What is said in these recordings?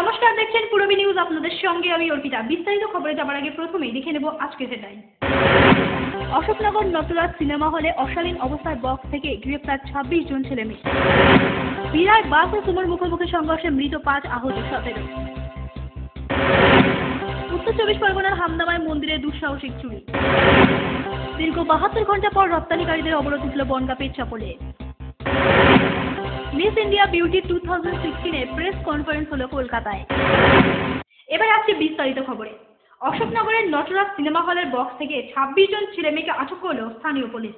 নমস্কার, দেখছেন পূরবী নিউজ, আপনাদের সঙ্গে আমি অর্পিতা। বিস্তারিত খবরে যাবার আগে প্রথমেই দেখে নেব আজকের হেডলাইন। অশোকনগর নটরাজ সিনেমা হলে অশালীন অবস্থায় বক্স থেকে গ্রেফতার 26 জন ছেলেমেয়ে। বিরাট বাস ও সুমোর মুখোমুখি সংঘর্ষে মৃত 5, আহত 17। উত্তর 24 পরগনার হামদামায় মন্দিরে দুঃসাহসিক চুরি। দীর্ঘ 72 ঘন্টা পর রপ্তানিকারীদের অবরোধ উঠল বনগাঁ পেটচাপলে। Miss India beauty 2016 press conference হলো কলকাতায়। এবার আসছে বিস্তারিত খবরে। অশোকনগরের নটরাজ সিনেমা হলের বক্স থেকে 26 জন ছেলেমেয়েকে আটক করল স্থানীয় পুলিশ।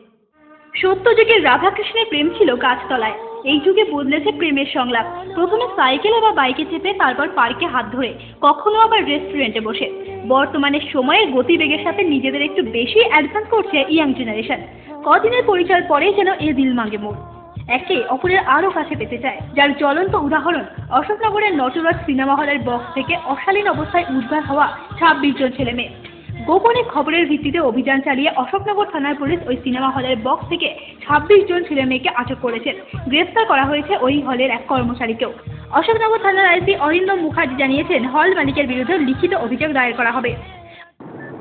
সত্য যুগের রাধাকৃষ্ণের প্রেম ছিল গাছতলায়, এই যুগে বদলেছে প্রেমের সংলাপ। প্রথমে সাইকেলে বা বাইকে চেপে, তারপর পার্কে হাত ধরে, কখনো আবার রেস্টুরেন্টে বসে। বর্তমানে সময়ের গতিবেগের সাথে নিজেদের একটু বেশি অ্যাডভান্স করছে ইয়াং জেনারেশন। কদিনের পরিচয় পরেই যেন এ দিল মাঙ্গে মোর, একে অপরের আরও কাছে পেতে চায়। যার জ্বলন্ত উদাহরণ অশোকনগরের নটরাজ সিনেমা হলের বক্স থেকে অশালীন অবস্থায় উদ্ধার হওয়া 26 জন ছেলে মেয়ে। গোপনে খবরের ভিত্তিতে অভিযান চালিয়ে অশোকনগর থানার পুলিশ ওই সিনেমা হলের বক্স থেকে 26 জন ছেলে মেয়েকে আটক করেছেন। গ্রেফতার করা হয়েছে ওই হলের এক কর্মচারীকেও। অশোকনগর থানার আইসি অরিন্দম মুখার্জি জানিয়েছেন, হল মালিকের বিরুদ্ধে লিখিত অভিযোগ দায়ের করা হবে।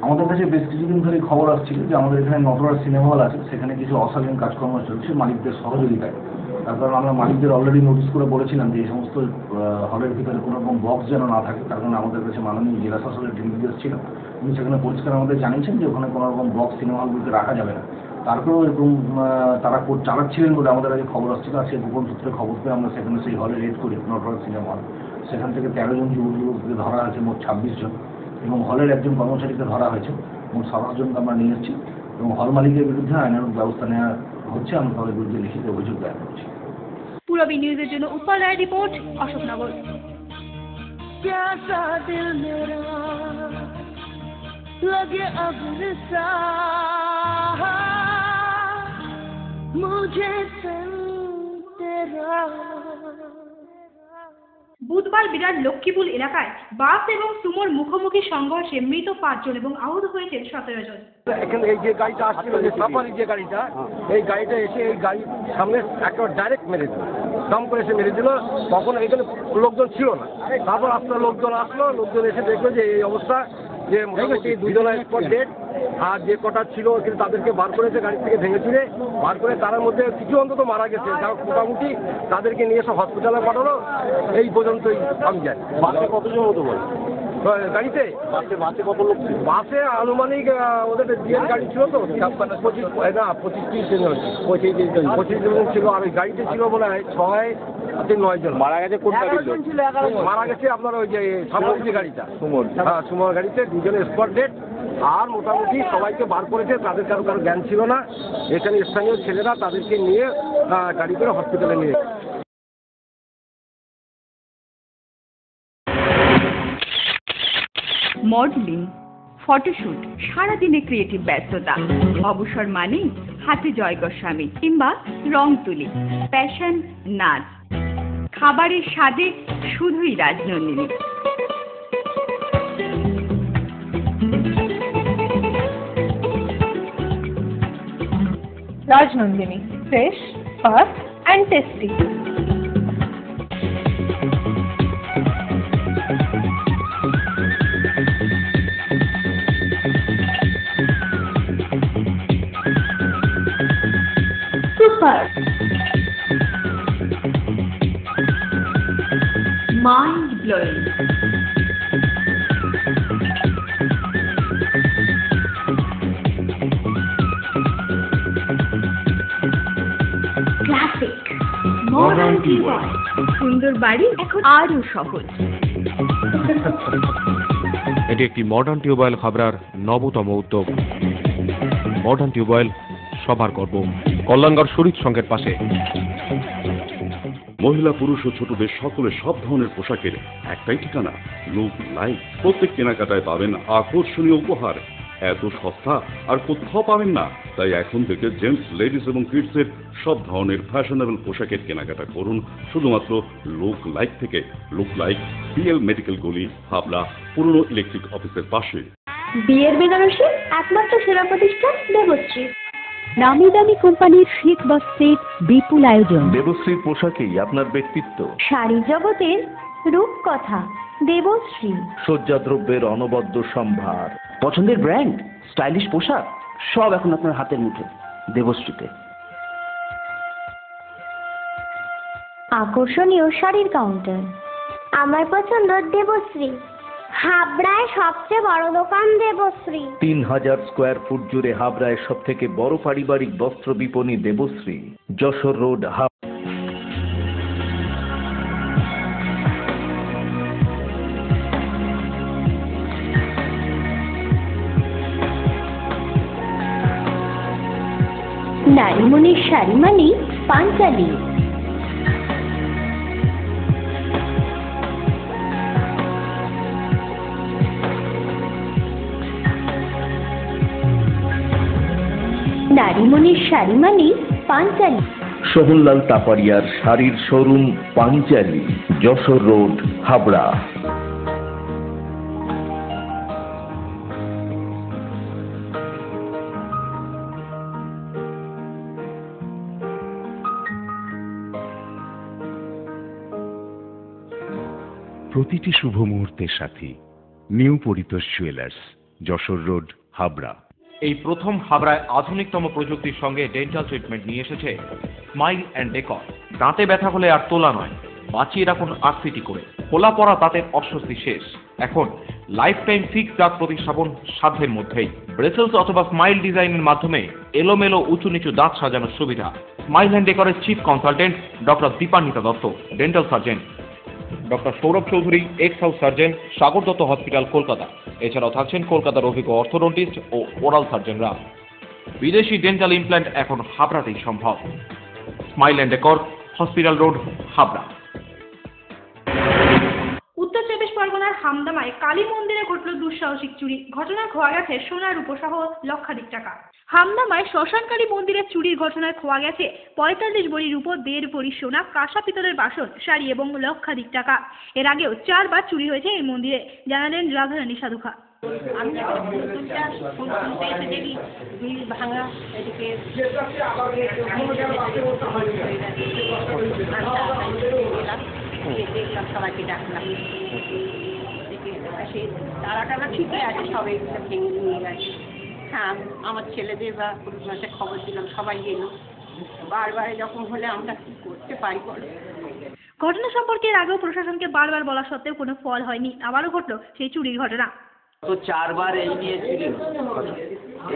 আমাদের কাছে বেশ কিছুদিন ধরে খবর আসছিল যে আমাদের এখানে নটরাজ সিনেমা হল আছে, সেখানে কিছু অশালীন কাজকর্ম চলছে মালিকদের সহযোগিতায়। তার কারণ আমরা মালিকদের অলরেডি নোটিশ করে বলেছিলাম যে এই সমস্ত হলের ভিতরে কোনো রকম বক্স যেন না থাকে। তার কারণে আমাদের কাছে মাননীয় জেলা শাসকের নির্দেশ ছিল, উনি সেখানে পরিষ্কার আমাদের জানিয়েছেন যে ওখানে কোনো রকম বক্স সিনেমা হলগুলিতে রাখা যাবে না। তারপরেও এরকম তারা চালাচ্ছিলেন বলে আমাদের কাছে খবর আসছিল। আর সেই গোপন সূত্রে খবর পেয়ে আমরা সেখানে সেই হলে রেড করি, নটরাজ সিনেমা হল। সেখান থেকে 13 জন যুবককে ধরা হয়েছে, মোট 26 জন, এবং হলের একজন কর্মচারীকে ধরা হয়েছে। মোট 27 জনকে আমরা নিয়ে এসেছি এবং হল মালিকের বিরুদ্ধে আইনানুগ ব্যবস্থা নেওয়া হচ্ছে। আমরা তাদের বিরুদ্ধে লিখিত অভিযোগ দায়ের করছি। পূরবী নিউজের জন্য উৎপল রায়ের রিপোর্ট, অশোকনগর। বুধবার বিরাট লক্ষ্মীপুর এলাকায় বাস এবং সুমোর মুখোমুখি সংঘর্ষে মৃত 5 জন এবং আহত হয়েছেন 17 জন। এখানে এই যে গাড়িটা আসছিল, যে সাফারি যে গাড়িটা, এই গাড়িটা এসে এই গাড়ির সামনে একেবারে ডাইরেক্ট মেরে দিল, দম করে এসে মেরে দিল। তখন এখানে লোকজন ছিল না। তারপর আপনার লোকজন আসলো, লোকজন এসে দেখলো যে এই অবস্থা, যে মোটামুটি 2 জনের স্পট ডেড, আর যে কটা ছিল কিন্তু তাদেরকে বার করেছে গাড়ি থেকে ভেঙে চুরে বার করে। তার মধ্যে কিছু অন্তত মারা গেছে, যা মোটামুটি তাদেরকে নিয়ে এসে হসপিটালে পাঠালো। এই পর্যন্তই আমি জানি। বাসে কতজন হতো বলে গাড়িতে? বাসে কত লোক ছিল? বাসে আনুমানিক ওদের ডিএল গাড়ি ছিল তো 25-30 জন, 25 জন ছিল। আর ওই গাড়িতে ছিল বলে 6-9 জন। মারা গেছে কোন গাড়ি? মারা গেছে আপনার ওই যে সামনের যে গাড়িটা, সুমোর গাড়িতে 2 জনের স্পট ডেড। আর মোটামুটি সবাইকে বার করেছে, তাদের কারো জ্ঞান ছিল না। এখানে স্থানীয় ছেলেরা তাদেরকে নিয়ে গাড়ি করে হসপিটালে নিয়ে। মডেলিং, ফটোশুট, সারাদিনে ক্রিয়েটিভ ব্যস্ততা, অবসর মানেই হাতে জয় গোস্বামী কিংবা রং তুলি, প্যাশন নাচ, খাবারের স্বাদে শুধুই Rajnandini. Rajnandini, fresh, fast and tasty. Super. Mind blowing. Classic, modern tubewell, সুন্দর বাড়ি এখন আরও সহজ। এটি একটি মডার্ন টিউবওয়েল খাবরার নবতম উদ্যোগ। মডার্ন টিউবওয়েল সবার গর্ব, কল্যাণগড় শরীফ সংঘের পাশে। মহিলা, পুরুষ ও ছোটদের সকলের সব ধরনের পোশাকের একটাই ঠিকানা, লুক লাইক। প্রত্যেক কেনাকাটায় পাবেন আকর্ষণীয় উপহার। এত সস্তা আর কোথাও পাবেন না। তাই এখন থেকে জেন্টস, লেডিস এবং কিডসের সব ধরনের ফ্যাশনেবল পোশাকের কেনাকাটা করুন শুধুমাত্র লুক লাইক থেকে। লুক লাইক, বিএল মেডিকেল গলি, হাবড়া, পুরনো ইলেকট্রিক অফিসের পাশে। বিয়ের বেনারসি একমাত্র সেরা প্রতিষ্ঠান দেবশ্রী। নামি দামি কোম্পানির শীত বস্ত্রের বিপুল আয়োজন। দেবশ্রীর পোশাকেই আপনার ব্যক্তিত্ব। শাড়ি জগতের রূপকথা দেবশ্রী। সজ্জাদ্রব্যের অনবদ্য সম্ভার। পছন্দের ব্র্যান্ড, স্টাইলিশ পোশাক সব এখন আপনার হাতের মুঠে দেবশ্রীতে। আকর্ষণীয় শাড়ির কাউন্টার। আমার পছন্দ দেবশ্রী। হাবড়ায় সবচেয়ে বড় দোকান দেবশ্রী। 3000 স্কোয়ার ফুট জুড়ে হাবড়ায় সব থেকে বড় পারিবারিক বস্ত্র বিপণী দেবশ্রী, যশোর রোড, নারীমণির শাড়ি মানে পাঞ্চালী। নারীমণির শাড়ি মানে পাঞ্চালী। সোহনলাল তাপারিয়ার শাড়ির শোরুম পাঞ্চালী, যশোর রোড, হাবড়া। প্রতিটি শুভ মুহূর্তের সাথী new Paritosh jewellers, Jessore road, Habra. এই প্রথম হাবড়ায় আধুনিকতম প্রযুক্তির সঙ্গে ডেন্টাল ট্রিটমেন্ট নিয়ে এসেছে স্মাইল অ্যান্ড ডেকর। দাঁতে ব্যথা হলে আর তোলা নয়, বাঁচিয়ে রাখুন আরসিটি করে। খোলা পড়া দাঁতের অস্বস্তি শেষ। এখন লাইফ টাইম ফিক্স দাঁত প্রতিস্থাপন সাধ্যের মধ্যেই। ব্রেসেলস অথবা স্মাইল ডিজাইনের মাধ্যমে এলোমেলো উঁচু নিচু দাঁত সাজানোর সুবিধা। স্মাইল অ্যান্ড ডেকরের chief consultant doctor Dipanwita Dutta, dental surgeon. Doctor Sourav Chowdhury, ex house surgeon, Sagar Dutta hospital, Kolkata. এছাড়াও থাকছেন কলকাতার অভিজ্ঞ অর্থোডন্টিস্ট ও ওরাল সার্জনরা। বিদেশি ডেন্টাল ইমপ্ল্যান্ট এখন হাবড়াতেই সম্ভব। Smile and decor, hospital road, Habra. উত্তর চব্বিশ পরগনার হামদামায় কালী মন্দিরে ঘটল দুঃসাহসিক চুরি। ঘটনায় খোয়া গেছে সোনার রূপসহ লক্ষাধিক টাকা। হামদামায় শ্মশানকালী মন্দিরে চুরির ঘটনায় খোয়া গেছে 45 ভরি রূপো, 1.5 ভরি সোনা, কাঁসা পিতলের বাসন, শাড়ি এবং লক্ষাধিক টাকা। এর আগেও 4 বার চুরি হয়েছে এই মন্দিরে, জানালেন রাধারানী সাধুখা। আমি ফুল তুলতে এসে দেখি দুই ভাঙা, এদিকে দেখলাম, সবাইকে ডাকলাম, সেই তারাটা ঠিকই আছে, সবাই ভেঙে নিয়ে গেছে। হ্যাঁ, আমার ছেলেদের বা পুরুষ মাসে খবর দিলাম, সবাই গেল। বারবার যখন হলে আমরা কি করতে পারি বলো। ঘটনা সম্পর্কে এর আগেও প্রশাসনকে বারবার বলা সত্ত্বেও কোনো ফল হয়নি। আবারও ঘটল সেই চুরির ঘটনা। তো 4 বার এই নিয়ে চুরি হচ্ছে,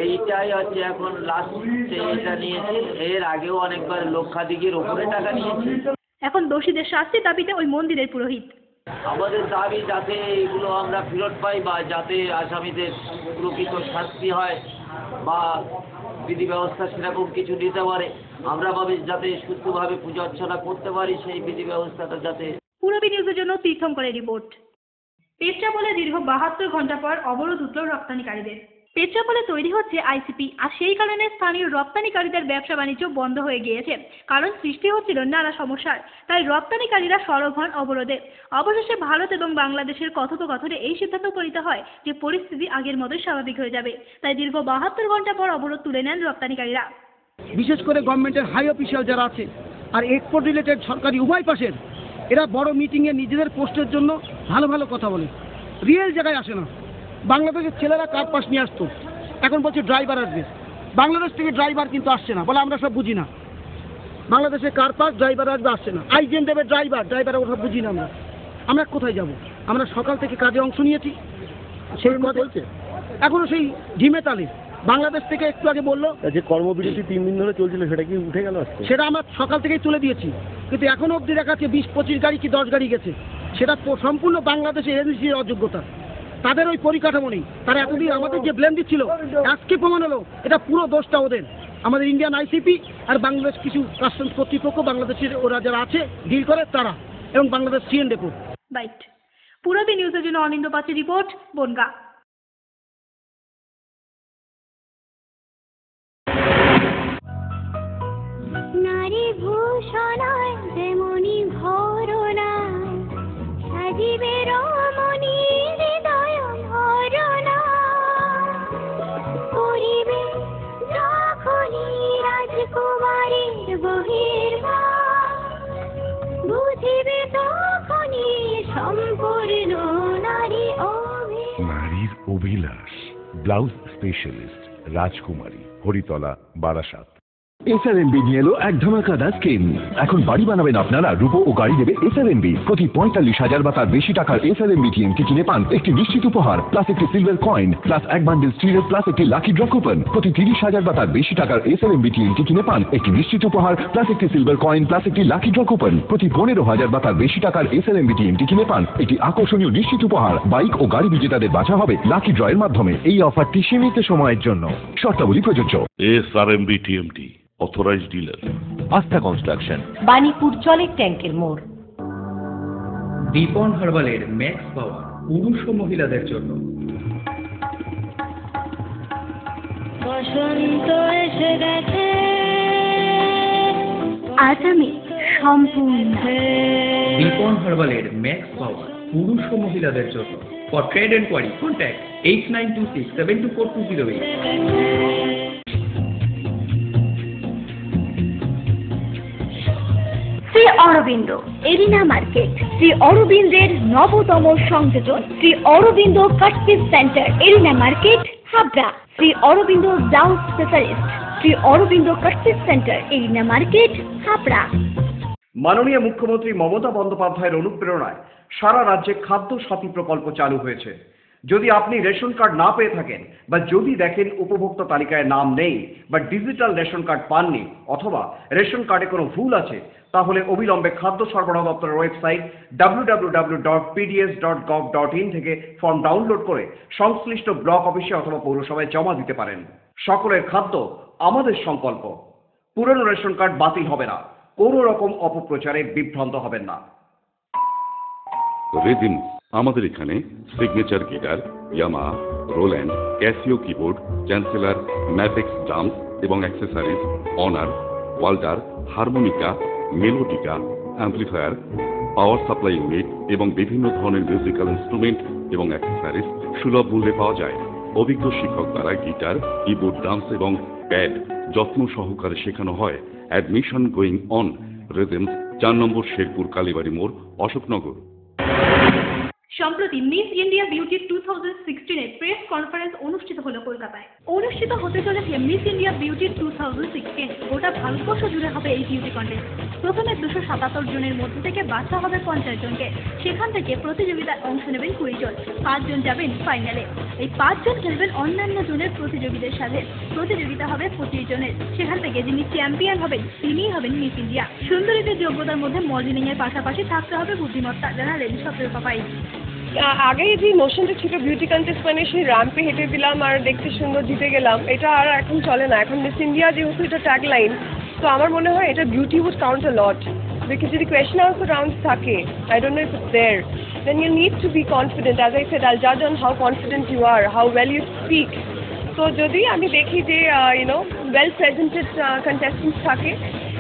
এইটাই হচ্ছে এখন লাস্ট এইটা নিয়েছে। এর আগেও অনেকবার লক্ষাধিকের উপরে টাকা নিয়েছে। এখন দোষীদের শাস্তি দাবিতে ওই মন্দিরের পুরোহিত। আমাদের দাবি যাতে এগুলো আমরা ফেরত পাই, বা যাতে আসামিদের প্রকৃত শাস্তি হয়, বা বিধি ব্যবস্থা সেরকম কিছু নিতে পারে। আমরা ভাবি যাতে সুস্থভাবে পূজা অর্চনা করতে পারি, সেই বিধি ব্যবস্থাটা যাতে। পূরবী নিউজের জন্য তীর্থঙ্করের রিপোর্ট। পেট্রাপোলে দীর্ঘ 72 ঘন্টা পর অবরোধ উঠল রপ্তানিকারীদের। পেট্রাপোলে তৈরি হচ্ছে আইসিপি, আর সেই কারণে স্থানীয় রপ্তানিকারীদের ব্যবসা বাণিজ্য বন্ধ হয়ে গিয়েছে। কারণ সৃষ্টি হচ্ছিল নানা সমস্যার, তাই রপ্তানিকারীরা সরব হন অবরোধে। অবশেষে ভারত এবং বাংলাদেশের কথোপকথনে এই সিদ্ধান্ত উপনীত হয় যে পরিস্থিতি আগের মতোই স্বাভাবিক হয়ে যাবে। তাই দীর্ঘ 72 ঘন্টা পর অবরোধ তুলে নেন রপ্তানিকারীরা। বিশেষ করে গভর্নমেন্টের হাই অফিসিয়াল যারা আছে আর এক্সপোর্ট রিলেটেড সরকারি উভয় পাশের, এরা বড় মিটিংয়ে নিজেদের পোস্টের জন্য ভালো ভালো কথা বলে, রিয়েল জায়গায় আসে না। বাংলাদেশের ছেলেরা কার পাস নিয়ে আসতো, এখন বলছে ড্রাইভার আসবে। বাংলাদেশ থেকে ড্রাইভার কিন্তু আসছে না, বলে আমরা সব বুঝি না। বাংলাদেশে কার পাস ড্রাইভার আসবে, আসছে না। আইজেন দেবে ড্রাইভার ওসব বুঝি না। আমরা কোথায় যাব? আমরা সকাল থেকে কাজে অংশ নিয়েছি, সেই চলছে এখনো সেই ঝিমে তালে। বাংলাদেশ থেকে একটু আগে বললো যে কর্মবিরতি 3 দিন ধরে চলছিল, সেটা কি উঠে গেল? সেটা আমরা সকাল থেকেই তুলে দিয়েছি, কিন্তু এখনো অবধি দেখাচ্ছে 20-25 গাড়ি কি 10 গাড়ি গেছে। সেটা সম্পূর্ণ বাংলাদেশের এজেন্সির অযোগ্যতা, তাদের ওই পরিকাঠামো নেই। তারা এতদিন আমাদের যে ব্লেম দিচ্ছিল, আজকে প্রমাণ হলো এটা পুরো দোষটা ওদের। আমাদের ইন্ডিয়ান আইসিপি আর বাংলাদেশ কিছু কাস্টমস কর্তৃপক্ষ, বাংলাদেশের ওরা যারা আছে ডিল করে তারা, এবং Bangladesh CN depot. Byte. Purabi নিউজের জন্য অনিন্দ পাত্রের রিপোর্ট, বনগাঁ। নারী ভূষণায় যেমনি ভরনা, সাজিবে রমণী হৃদয় ভরনা, করিবে যখনই বিলাস, ব্লাউজ স্পেশালিস্ট, রাজকুমারী, হরিতলা, বারাসাত। SRMB নিয়ে এলো এক ধামাকাদার স্কিম। এখন বাড়ি বানাবেন আপনারা, রূপো ও গাড়ি দেবে SRMB। প্রতি 45,000 বা তার বেশি টাকার SRMB TNT কিনে পান একটি নিশ্চিত উপহার, প্লাস একটি সিলভার কয়েন, প্লাস এক বান্ডেল স্টিলের, প্লাস একটি লাকি ড্র কুপন। প্রতি 30,000 বা তার বেশি টাকার SRMB TNT কিনে পান একটি নিশ্চিত উপহার, প্লাস একটি সিলভার কয়েন, প্লাস একটি লাকি ড্র কুপন। প্রতি 15,000 বা তার বেশি টাকার SRMB TNT কিনে পান একটি আকর্ষণীয় নিশ্চিত উপহার। বাইক ও গাড়ি বিজেতাদের বাছা হবে লাকি ড্রয়ের মাধ্যমে। এই অফারটি সীমিত সময়ের জন্য, শর্তাবলী প্রযোজ্য। SRMB TMT অথরাইজড ডিলার, আস্থা কনস্ট্রাকশন, বাণীপুর জলের ট্যাঙ্কের মোড়। দীপন হার্বালের ম্যাক্স পাওয়ার পুরুষ ও মহিলাদের জন্য। বসন্ত এসে গেছে, আজ আমি সম্পূর্ণ। দীপন হার্বালের ম্যাক্স পাওয়ার পুরুষ ও মহিলাদের জন্য। For trade enquiry contact 8926724208। Shri Aurobindo arena market, Shri অরবিন্দের নবতম সংযোজন, Shri Aurobindo cut piece centre, arena market, Habra. Shri Aurobindo blouse specialist, Shri Aurobindo cut piece centre, arena market, Habra. মাননীয় মুখ্যমন্ত্রী মমতা বন্দ্যোপাধ্যায়ের অনুপ্রেরণায় সারা রাজ্যে খাদ্য সাথী প্রকল্প চালু হয়েছে। যদি আপনি রেশন কার্ড না পেয়ে থাকেন বা যদি দেখেন উপভোক্তা তালিকায় নাম নেই বা ডিজিটাল রেশন কার্ড পাননি অথবা রেশন কার্ডে কোনো ভুল আছে, তাহলে অবিলম্বে খাদ্য সরবরাহ দপ্তরের ওয়েবসাইট www.pds.gov.in থেকে ফর্ম ডাউনলোড করে সংশ্লিষ্ট ব্লক অফিসে অথবা পৌরসভায় জমা দিতে পারেন। সকলের খাদ্য আমাদের সংকল্প। পুরনো রেশন কার্ড বাতিল হবে না। কোনো রকম অপপ্রচারে বিভ্রান্ত হবেন না। রিদিম আমাদের এখানে signature guitar, Yamaha, Roland, Casio keyboard, Chancellor, Mapex drums এবং accessories, Hohner, Walter, harmonica, melodica, amplifier, power supply unit এবং বিভিন্ন ধরনের মিউজিক্যাল ইনস্ট্রুমেন্ট এবং অ্যাক্সেসরিজ সুলভ মূল্যে পাওয়া যায়। অভিজ্ঞ শিক্ষক দ্বারা গিটার, কিবোর্ড, ড্রামস এবং প্যাড যত্ন সহকারে শেখানো হয়। Admission going on. রিদিম 4 নম্বর শেরপুর কালীবাড়ি মোড়, অশোকনগর। সম্প্রতি miss India beauty 2016 press conference অনুষ্ঠিত হলো কলকাতায়। অনুষ্ঠিত হতে চলেছে মিস ইন্ডিয়া বিউটি 2016। গোটা ভারতবর্ষ জুড়ে হবে এই বিউটি কন্টেস্ট। প্রথমে 277 জনের মধ্যে থেকে বাছা হবে 50 জনকে। সেখান থেকে প্রতিযোগিতায় অংশ নেবেন 20 জন। 5 জন যাবেন ফাইনালে। এই 5 জন খেলবেন অন্যান্য জনের প্রতিযোগীদের সাথে। প্রতিযোগিতা হবে 25 জনের। সেখান থেকে যিনি চ্যাম্পিয়ন হবেন তিনিই হবেন মিস ইন্ডিয়া। সুন্দরীদের যোগ্যতার মধ্যে মডেলিং এর পাশাপাশি থাকতে হবে বুদ্ধিমত্তা, জানালেন সতেরো পাপাই। আগে যে নোশনটা ছিল বিউটি কন্টেস্ট মানে সেই র্যাম্পে হেঁটে দিলাম আর দেখতে সুন্দর জিতে গেলাম, এটা আর এখন চলে না। এখন মিস ইন্ডিয়া যেহেতু এটা ট্যাগলাইন, তো আমার মনে হয় এটা beauty would count a lot. Because যদি কোয়েশ্চেন আনসার রাউন্ডস থাকে, I don't know if it's there, then you need to be confident. As I said, I'll জাজ on how confident you are, how well you speak. তো যদি আমি দেখি যে well presented contestants থাকে,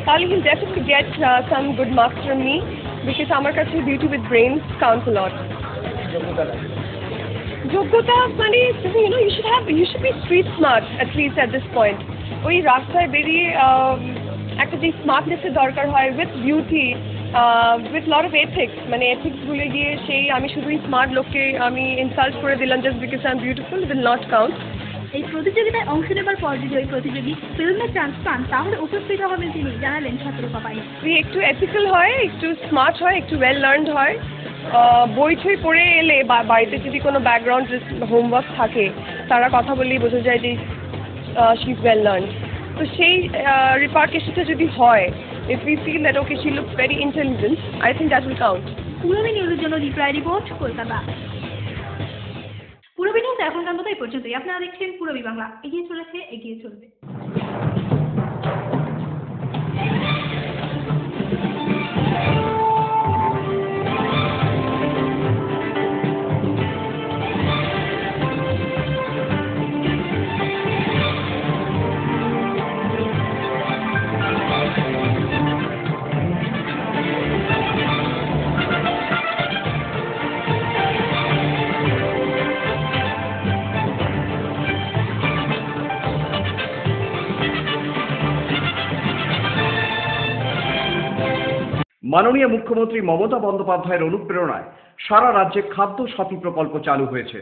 তাহলে he'll definitely get some good marks from me, because আমার কাছে beauty with brains counts a lot. যোগ্যতা মানে তুমি you should be street smart at least at this point. ওই রাস্তায় বেরিয়ে একটা যে স্মার্টনেসের দরকার হয় with beauty, with lot of ethics, মানে এথিক্স ভুলে গিয়ে সেই আমি শুধুই স্মার্ট লোককে আমি ইনসাল্ট করে দিলাম just because I am beautiful will not count. এই প্রতিযোগিতায় অংশ নেবার পর যদি ওই প্রতিযোগী ফিল্মে চান্স পান তাহলে উপস্থিত হবেন তিনি, জানালেন সতেরো পাপাই। একটু এথিক্যাল হয়, একটু স্মার্ট হয়, একটু ওয়েল লার্নড হয়। বই টই পড়ে এলে বা বাড়িতে যদি কোনো ব্যাকগ্রাউন্ড হোমওয়ার্ক থাকে, তারা কথা বললেই বোঝা যায় যে শি ইজ ওয়েল লার্নড। তো সেই রিপার্কেশনটা যদি হয়, if we feel that okay she looks very intelligent, I think that will count. Purabi নিউজের জন্য reply report, Kolkata. Purabi news এখনকার মতো এই পর্যন্তই। আপনারা দেখছেন পুরবী বাংলা। এগিয়ে চলেছে, এগিয়ে চলবে। মাননীয় মুখ্যমন্ত্রী মমতা বন্দ্যোপাধ্যায়ের অনুপ্রেরণায় সারা রাজ্যে খাদ্য সাথী প্রকল্প চালু হয়েছে।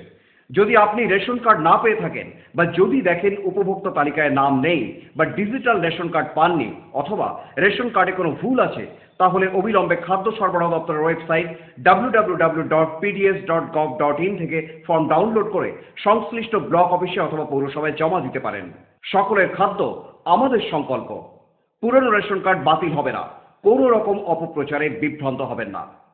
যদি আপনি রেশন কার্ড না পেয়ে থাকেন বা যদি দেখেন উপভোক্তা তালিকায় নাম নেই বা ডিজিটাল রেশন কার্ড পাননি অথবা রেশন কার্ডে কোনো ভুল আছে, তাহলে অবিলম্বে খাদ্য সরবরাহ দপ্তরের ওয়েবসাইট www.pds.gov.in থেকে ফর্ম ডাউনলোড করে সংশ্লিষ্ট ব্লক অফিসে অথবা পৌরসভায় জমা দিতে পারেন। সকলের খাদ্য আমাদের সংকল্প। পুরনো রেশন কার্ড বাতিল হবে না। কোনো রকম অপপ্রচারে বিভ্রান্ত হবেন না।